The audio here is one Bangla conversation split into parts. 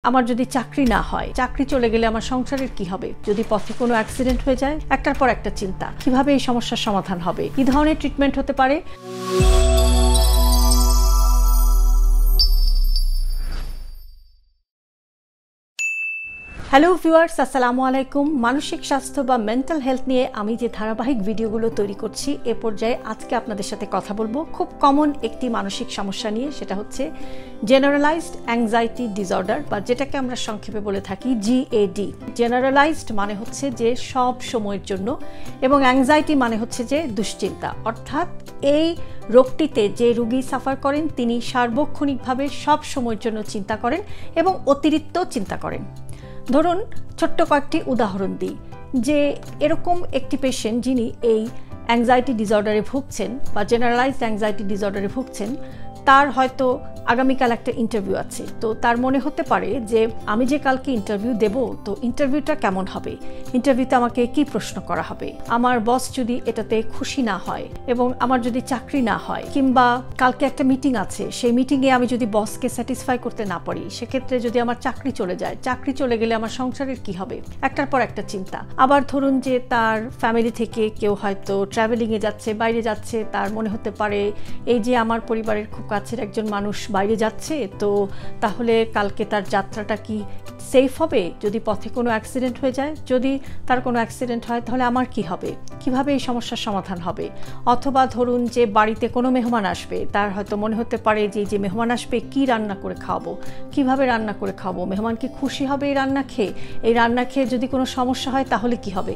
আমার যদি চাকরি না হয়, চাকরি চলে গেলে আমার সংসারের কি হবে? যদি পথে কোনো অ্যাক্সিডেন্ট হয়ে যায়, একটার পর একটা চিন্তা, কিভাবে এই সমস্যার সমাধান হবে, কি ধরনের ট্রিটমেন্ট হতে পারে। হ্যালো ভিউয়ার্স, আসসালামু আলাইকুম। মানসিক স্বাস্থ্য বা মেন্টাল হেলথ নিয়ে আমি যে ধারাবাহিক ভিডিওগুলো তৈরি করছি, এ পর্যায়ে আজকে আপনাদের সাথে কথা বলবো খুব কমন একটি মানসিক সমস্যা নিয়ে। সেটা হচ্ছে জেনারেলাইজড অ্যাংজাইটি ডিসঅর্ডার, বা যেটাকে আমরা সংক্ষেপে বলে থাকি GAD। জেনারেলাইজড মানে হচ্ছে যে সব সময়ের জন্য, এবং অ্যাংজাইটি মানে হচ্ছে যে দুশ্চিন্তা। অর্থাৎ এই রোগটিতে যে রোগী সাফার করেন তিনি সার্বক্ষণিকভাবে সব সময়ের জন্য চিন্তা করেন এবং অতিরিক্ত চিন্তা করেন। ধরুন ছোট্ট কয়েকটি উদাহরণ দিই, যে এরকম একটি পেশেন্ট যিনি এই অ্যাংজাইটি ডিসঅর্ডারে ভুগছেন বা জেনারেলাইজড অ্যাংজাইটি ডিসঅর্ডারে ভুগছেন, তার হয়তো আগামীকাল একটা ইন্টারভিউ আছে। তো তার মনে হতে পারে যে আমি যে কালকে ইন্টারভিউ দেব, তো ইন্টারভিউটা কেমন হবে, ইন্টারভিউতে আমাকে কি প্রশ্ন করা হবে, আমার বস যদি এটাতে খুশি না হয় এবং আমার যদি চাকরি না হয়, কিংবা কালকে একটা মিটিং আছে, সেই মিটিংয়ে আমি যদি বসকে স্যাটিসফাই করতে না পারি, সেক্ষেত্রে যদি আমার চাকরি চলে যায়, চাকরি চলে গেলে আমার সংসারের কি হবে, একটার পর একটা চিন্তা। আবার ধরুন যে তার ফ্যামিলি থেকে কেউ হয়তো ট্রাভেলিংয়ে যাচ্ছে, বাইরে যাচ্ছে, তার মনে হতে পারে এই যে আমার পরিবারের খুব কাছের একজন মানুষ বাইরে যাচ্ছে, তো তাহলে কালকে তার যাত্রাটা কি সেফ হবে? যদি পথে কোনো অ্যাক্সিডেন্ট হয়ে যায়, যদি তার কোনো অ্যাক্সিডেন্ট হয়, তাহলে আমার কি হবে, কিভাবে এই সমস্যার সমাধান হবে। অথবা ধরুন যে বাড়িতে কোনো মেহমান আসবে, তার হয়তো মনে হতে পারে যে মেহমান আসবে কি রান্না করে খাওয়াবো, কিভাবে রান্না করে খাওয়াবো, মেহমান কি খুশি হবে এই রান্না খেয়ে, এই রান্না খেয়ে যদি কোনো সমস্যা হয় তাহলে কি হবে।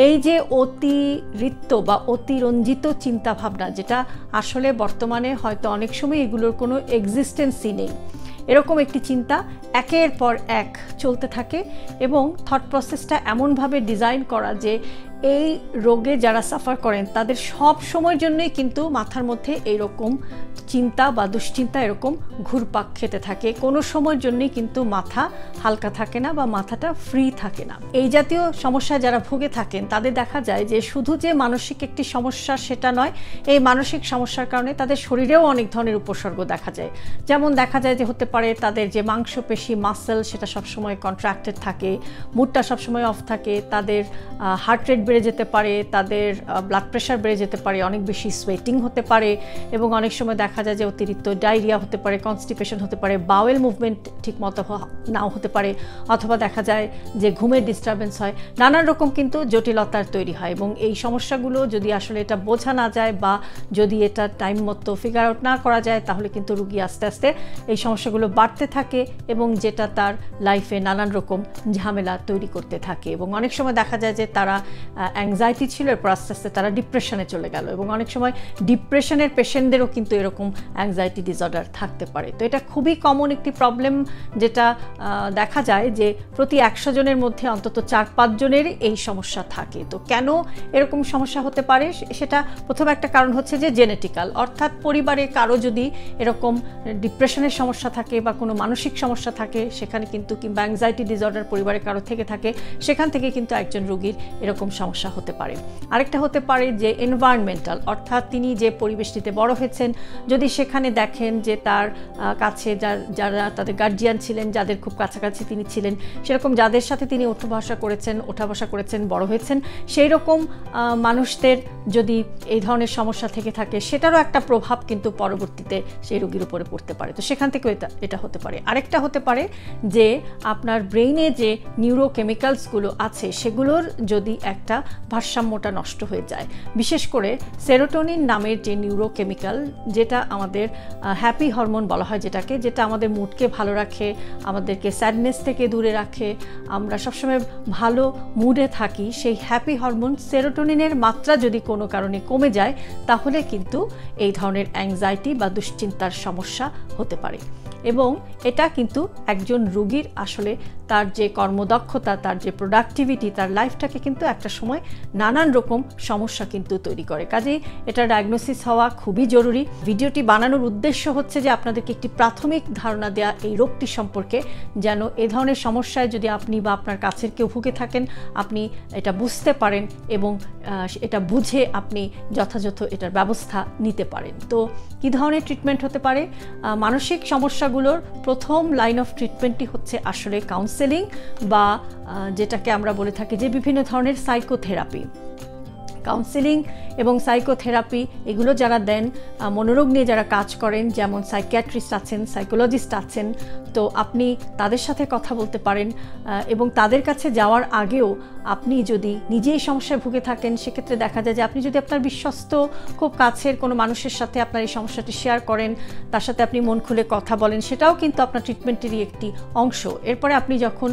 এই যে অতিরিক্ত বা অতিরঞ্জিত চিন্তা ভাবনা, যেটা আসলে বর্তমানে হয়তো অনেক সময় এগুলোর কোনো এক্সিস্টেন্সই নেই, এরকম একটি চিন্তা একের পর এক চলতে থাকে। এবং থট প্রসেসটা এমনভাবে ডিজাইন করা যে এই রোগে যারা সাফার করেন তাদের সব সময়ের জন্যই কিন্তু মাথার মধ্যে এইরকম চিন্তা বা দুশ্চিন্তা এরকম ঘুরপাক খেতে থাকে। কোনো সময়ের জন্যই কিন্তু মাথা হালকা থাকে না বা মাথাটা ফ্রি থাকে না। এই জাতীয় সমস্যায় যারা ভুগে থাকেন তাদের দেখা যায় যে শুধু যে মানসিক একটি সমস্যা সেটা নয়, এই মানসিক সমস্যার কারণে তাদের শরীরেও অনেক ধরনের উপসর্গ দেখা যায়। যেমন দেখা যায় যে হতে পারে তাদের যে মাংসপেশি মাসেল সেটা সবসময় কন্ট্রাক্টেড থাকে, মুডটা সবসময় অফ থাকে, তাদের হার্ট রেট বেড়ে যেতে পারে, তাদের ব্লাড প্রেশার বেড়ে যেতে পারে, অনেক বেশি সোয়েটিং হতে পারে, এবং অনেক সময় দেখা যায় যে অতিরিক্ত ডায়রিয়া হতে পারে, কনস্টিপেশন হতে পারে, বাওয়েল মুভমেন্ট ঠিক মতো নাও হতে পারে, অথবা দেখা যায় যে ঘুমের ডিস্টারবেন্স হয়, নানান রকম কিন্তু জটিলতার তৈরি হয়। এবং এই সমস্যাগুলো যদি আসলে এটা বোঝা না যায় বা যদি এটা টাইম মতো ফিগার আউট না করা যায়, তাহলে কিন্তু রুগী আস্তে আস্তে এই সমস্যাগুলো বাড়তে থাকে এবং যেটা তার লাইফে নানান রকম ঝামেলা তৈরি করতে থাকে। এবং অনেক সময় দেখা যায় যে তারা অ্যাংজাইটি ছিল, এরপর আস্তে আস্তে তারা ডিপ্রেশনে চলে গেল, এবং অনেক সময় ডিপ্রেশনের পেশেন্টদেরও কিন্তু এরকম অ্যাংজাইটি ডিসঅর্ডার থাকতে পারে। তো এটা খুবই কমন একটি প্রবলেম, যেটা দেখা যায় যে প্রতি 100 জনের মধ্যে অন্তত 4-5 জনের এই সমস্যা থাকে। তো কেন এরকম সমস্যা হতে পারে, সেটা প্রথম একটা কারণ হচ্ছে যে জেনেটিক্যাল, অর্থাৎ পরিবারে কারো যদি এরকম ডিপ্রেশনের সমস্যা থাকে বা কোনো মানসিক সমস্যা থাকে সেখানে কিন্তু, কিংবা অ্যাংজাইটি ডিসঅর্ডার পরিবারে কারো থেকে থাকে, সেখান থেকে কিন্তু একজন রোগীর এরকম সমস্যা হতে পারে। আরেকটা হতে পারে যে এনভায়রনমেন্টাল, অর্থাৎ তিনি যে পরিবেশটিতে বড় হয়েছেন, যদি সেখানে দেখেন যে তার কাছে যারা তাদের গার্জিয়ান ছিলেন, যাদের খুব কাছাকাছি তিনি ছিলেন, সেরকম যাদের সাথে তিনি ওঠা বসা করেছেন, বড় হয়েছেন, সেই রকম মানুষদের যদি এই ধরনের সমস্যা থেকে থাকে, সেটারও একটা প্রভাব কিন্তু পরবর্তীতে সেই রোগীর উপরে পড়তে পারে। তো সেখান থেকেও এটা হতে পারে। আরেকটা হতে পারে যে আপনার ব্রেইনে যে নিউরোকেমিক্যালসগুলো আছে সেগুলোর যদি একটা ভারসাম্যটা নষ্ট হয়ে যায়, বিশেষ করে সেরোটোনিন নামের যে নিউরোকেমিক্যাল, যেটা আমাদের হ্যাপি হরমোন বলা হয়, যেটা আমাদের মুডকে ভালো রাখে, আমাদেরকে স্যাডনেস থেকে দূরে রাখে, আমরা সবসময় ভালো মুডে থাকি, সেই হ্যাপি হরমোন সেরোটোনিনের মাত্রা যদি কোনো কারণে কমে যায়, তাহলে কিন্তু এই ধরনের অ্যাংজাইটি বা দুশ্চিন্তার সমস্যা হতে পারে। এবং এটা কিন্তু একজন রোগীর আসলে তার যে কর্মদক্ষতা, তার যে প্রোডাক্টিভিটি, তার লাইফটাকে কিন্তু একটা সময় নানান রকম সমস্যা কিন্তু তৈরি করে। কাজেই এটা ডায়াগনোসিস হওয়া খুবই জরুরি। ভিডিওটি বানানোর উদ্দেশ্য হচ্ছে যে আপনাদেরকে একটি প্রাথমিক ধারণা দেওয়া এই রোগটি সম্পর্কে, যেন এ ধরনের সমস্যায় যদি আপনি বা আপনার কাছের কেউ ভুগে থাকেন, আপনি এটা বুঝতে পারেন এবং এটা বুঝে আপনি যথাযথ এটার ব্যবস্থা নিতে পারেন। তো কী ধরনের ট্রিটমেন্ট হতে পারে? মানসিক সমস্যা সমস্যাগুলোর প্রথম লাইন অফ ট্রিটমেন্টই হচ্ছে আসলে কাউন্সেলিং বা যেটাকে আমরা বলে থাকি যে বিভিন্ন ধরনের সাইকোথেরাপি। কাউন্সেলিং এবং সাইকোথেরাপি এগুলো যারা দেন, মনোরোগ নিয়ে যারা কাজ করেন, যেমন সাইকিয়াট্রিস্ট আছেন, সাইকোলজিস্ট আছেন, তো আপনি তাদের সাথে কথা বলতে পারেন। এবং তাদের কাছে যাওয়ার আগেও আপনি যদি নিজেই সমস্যায় ভুগে থাকেন, সেক্ষেত্রে দেখা যায় যে আপনি যদি আপনার বিশ্বস্ত খুব কাছের কোনো মানুষের সাথে আপনার এই সমস্যাটি শেয়ার করেন, তার সাথে আপনি মন খুলে কথা বলেন, সেটাও কিন্তু আপনার ট্রিটমেন্টেরই একটি অংশ। এরপরে আপনি যখন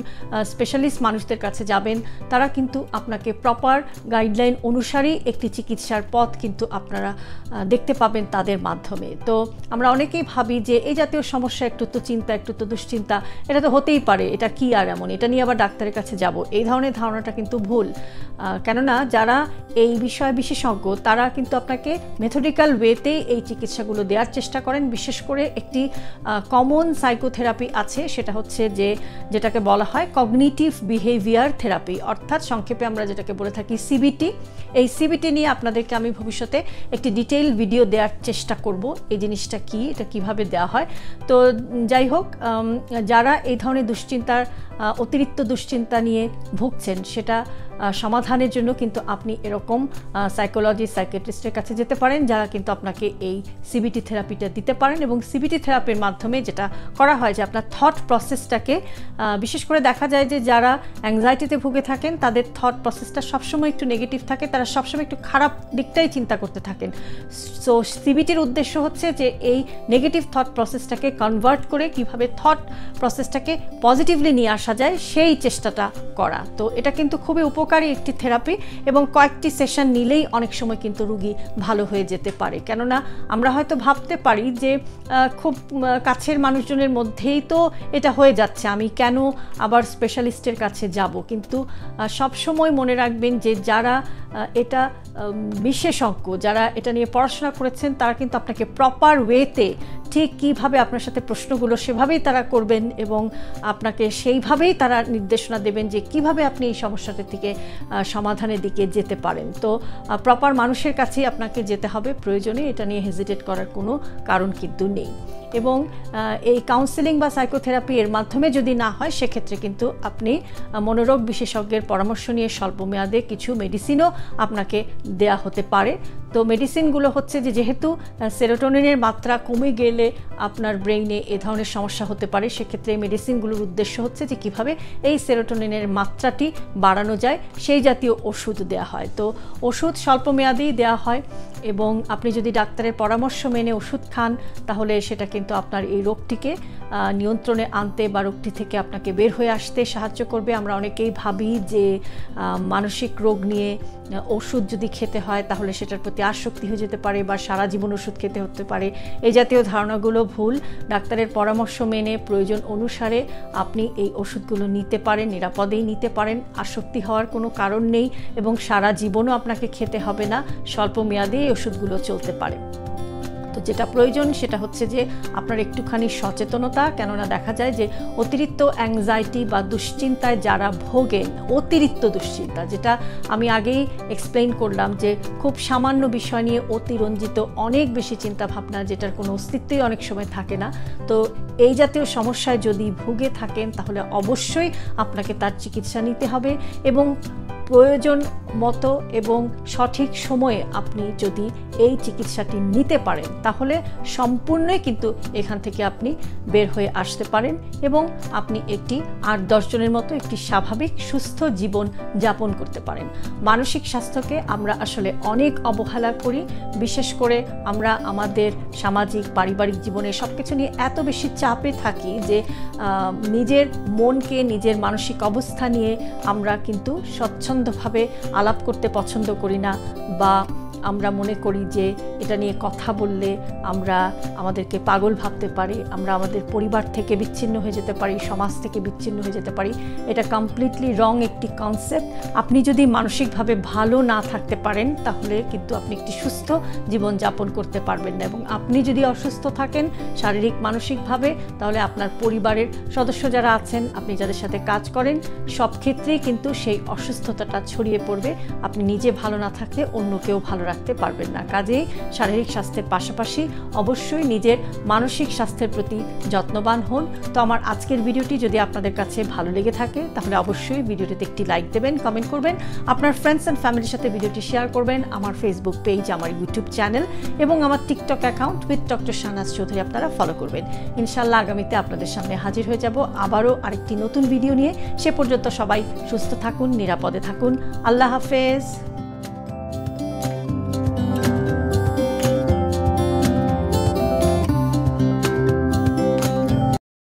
স্পেশালিস্ট মানুষদের কাছে যাবেন, তারা কিন্তু আপনাকে প্রপার গাইডলাইন অনুসারেই একটি চিকিৎসার পথ কিন্তু আপনারা দেখতে পাবেন তাদের মাধ্যমে। তো আমরা অনেকেই ভাবি যে এই জাতীয় সমস্যা একটু তো চিন্তা, একটু তো দুশ্চিন্তা, এটা তো হতেই পারে, এটা কি আর এমন, এটা নিয়ে আবার ডাক্তারের কাছে যাব, এই ধরনের ধারণাটা কিন্তু ভুল। কেননা যারা এই বিষয়ে বিশেষজ্ঞ তারা কিন্তু আপনাকে মেথডিক্যাল ওয়েতে এই চিকিৎসাগুলো দেওয়ার চেষ্টা করেন। বিশেষ করে একটি কমন সাইকোথেরাপি আছে, সেটা হচ্ছে যেটাকে বলা হয় কগনিটিভ বিহেভিয়ার থেরাপি, অর্থাৎ সংক্ষেপে আমরা যেটাকে বলে থাকি সিবিটি। এই সিবিটি নিয়ে আপনাদেরকে আমি ভবিষ্যতে একটি ডিটেইল ভিডিও দেওয়ার চেষ্টা করব, এই জিনিসটা কি, এটা কিভাবে দেওয়া হয়। তো যাই হোক, যারা এই ধরনের দুশ্চিন্তার অতিরিক্ত দুশ্চিন্তা নিয়ে ভুগছেন, সেটা সমাধানের জন্য কিন্তু আপনি এরকম সাইকোলজিস্ট, সাইকিয়াট্রিস্টের কাছে যেতে পারেন, যারা কিন্তু আপনাকে এই সিবিটি থেরাপিটা দিতে পারেন। এবং সিবিটি থেরাপির মাধ্যমে যেটা করা হয় যে আপনার থট প্রসেসটাকে, বিশেষ করে দেখা যায় যে যারা অ্যাংজাইটিতে ভুগে থাকেন তাদের থট প্রসেসটা সবসময় একটু নেগেটিভ থাকে, তারা সবসময় একটু খারাপ দিকটাই চিন্তা করতে থাকেন। সো সিবিটির উদ্দেশ্য হচ্ছে যে এই নেগেটিভ থট প্রসেসটাকে কনভার্ট করে কিভাবে থট প্রসেসটাকে পজিটিভলি নিয়ে আসা যায় সেই চেষ্টাটা করা। তো এটা কিন্তু খুবই উপকারী একটি থেরাপি এবং কয়েকটি সেশন নিলেই অনেক সময় কিন্তু রোগী ভালো হয়ে যেতে পারে। কেননা আমরা হয়তো ভাবতে পারি যে খুব কাছের মানুষজনের মধ্যেই তো এটা হয়ে যাচ্ছে, আমি কেন আবার স্পেশালিস্টের কাছে যাব। কিন্তু সব সময় মনে রাখবেন যে যারা এটা বিশেষজ্ঞ, যারা এটা নিয়ে পড়াশোনা করেছেন, তারা কিন্তু আপনাকে প্রপার ওয়েতে ঠিক কীভাবে আপনার সাথে প্রশ্নগুলো সেভাবেই তারা করবেন এবং আপনাকে সেইভাবেই তারা নির্দেশনা দেবেন যে কিভাবে আপনি এই সমস্যাটা থেকে সমাধানের দিকে যেতে পারেন। তো প্রপার মানুষের কাছেই আপনাকে যেতে হবে, প্রয়োজনে এটা নিয়ে হেজিটেট করার কোনো কারণ কিন্তু নেই। এবং এই কাউন্সেলিং বা সাইকোথেরাপি এর মাধ্যমে যদি না হয়, সেক্ষেত্রে কিন্তু আপনি মনোরোগ বিশেষজ্ঞের পরামর্শ নিয়ে স্বল্পমেয়াদে কিছু মেডিসিনও আপনাকে দেয়া হতে পারে। তো মেডিসিনগুলো হচ্ছে যেহেতু সেরোটোনিনের মাত্রা কমে গেলে আপনার ব্রেইনে এ ধরনের সমস্যা হতে পারে, সেক্ষেত্রে এই মেডিসিনগুলোর উদ্দেশ্য হচ্ছে যে কীভাবে এই সেরোটোনিনের মাত্রাটি বাড়ানো যায় সেই জাতীয় ওষুধ দেওয়া হয়। তো ওষুধ স্বল্পমেয়াদেই দেওয়া হয় এবং আপনি যদি ডাক্তারের পরামর্শ মেনে ওষুধ খান, তাহলে সেটা কিন্তু আপনার এই রোগটিকে নিয়ন্ত্রণে আনতে বা রোগটি থেকে আপনাকে বের হয়ে আসতে সাহায্য করবে। আমরা অনেকেই ভাবি যে মানসিক রোগ নিয়ে ওষুধ যদি খেতে হয় তাহলে সেটার প্রতি আসক্তি হয়ে যেতে পারে বা সারা জীবন ওষুধ খেতে হতে পারে। এই জাতীয় ধারণাগুলো ভুল। ডাক্তারের পরামর্শ মেনে প্রয়োজন অনুসারে আপনি এই ওষুধগুলো নিতে পারেন, নিরাপদেই নিতে পারেন, আসক্তি হওয়ার কোনো কারণ নেই এবং সারা জীবনও আপনাকে খেতে হবে না, স্বল্প মেয়াদে এই ওষুধগুলো চলতে পারে। তো যেটা প্রয়োজন সেটা হচ্ছে যে আপনার একটুখানি সচেতনতা, কেননা দেখা যায় যে অতিরিক্ত অ্যাংজাইটি বা দুশ্চিন্তায় যারা ভোগেন, অতিরিক্ত দুশ্চিন্তা, যেটা আমি আগেই এক্সপ্লেইন করলাম যে খুব সামান্য বিষয় নিয়ে অতিরঞ্জিত অনেক বেশি চিন্তা ভাবনা, যেটার কোনো অস্তিত্বই অনেক সময় থাকে না। তো এই জাতীয় সমস্যায় যদি ভুগে থাকেন তাহলে অবশ্যই আপনাকে তার চিকিৎসা নিতে হবে এবং প্রয়োজন মতো এবং সঠিক সময়ে আপনি যদি এই চিকিৎসাটি নিতে পারেন তাহলে সম্পূর্ণই কিন্তু এখান থেকে আপনি বের হয়ে আসতে পারেন এবং আপনি একটি 8-10 জনের মতো একটি স্বাভাবিক সুস্থ জীবন যাপন করতে পারেন। মানসিক স্বাস্থ্যকে আমরা আসলে অনেক অবহেলা করি, বিশেষ করে আমরা আমাদের সামাজিক পারিবারিক জীবনে সব কিছু নিয়ে এত বেশি চাপে থাকি যে নিজের মনকে, নিজের মানসিক অবস্থা নিয়ে আমরা কিন্তু স্বচ্ছন্দভাবে আলাপ করতে পছন্দ করি না বা আমরা মনে করি যে এটা নিয়ে কথা বললে আমাদেরকে পাগল ভাবতে পারে, আমরা আমাদের পরিবার থেকে বিচ্ছিন্ন হয়ে যেতে পারি, সমাজ থেকে বিচ্ছিন্ন হয়ে যেতে পারি। এটা কমপ্লিটলি রং একটি কনসেপ্ট। আপনি যদি মানসিকভাবে ভালো না থাকতে পারেন তাহলে কিন্তু আপনি একটি সুস্থ জীবন যাপন করতে পারবেন না এবং আপনি যদি অসুস্থ থাকেন শারীরিক মানসিকভাবে, তাহলে আপনার পরিবারের সদস্য যারা আছেন, আপনি যাদের সাথে কাজ করেন, সব ক্ষেত্রেই কিন্তু সেই অসুস্থতাটা ছড়িয়ে পড়বে। আপনি নিজে ভালো না থাকলে অন্য কেউ ভালো রাখতে পারবেন না। কাজেই শারীরিক স্বাস্থ্যের পাশাপাশি অবশ্যই নিজের মানসিক স্বাস্থ্যের প্রতি যত্নবান হন। তো আমার আজকের ভিডিওটি যদি আপনাদের কাছে ভালো লেগে থাকে তাহলে অবশ্যই ভিডিওটিতে একটি লাইক দেবেন, কমেন্ট করবেন, আপনার ফ্রেন্ডস অ্যান্ড ফ্যামিলির সাথে ভিডিওটি শেয়ার করবেন। আমার ফেসবুক পেজ, আমার ইউটিউব চ্যানেল এবং আমার TikTok account with doctor Shahnaz Chowdhury আপনারা ফলো করবেন। ইনশাআল্লাহ আগামীতে আপনাদের সামনে হাজির হয়ে যাব আবারও আরেকটি নতুন ভিডিও নিয়ে। সে পর্যন্ত সবাই সুস্থ থাকুন, নিরাপদে থাকুন। আল্লাহ হাফেজ।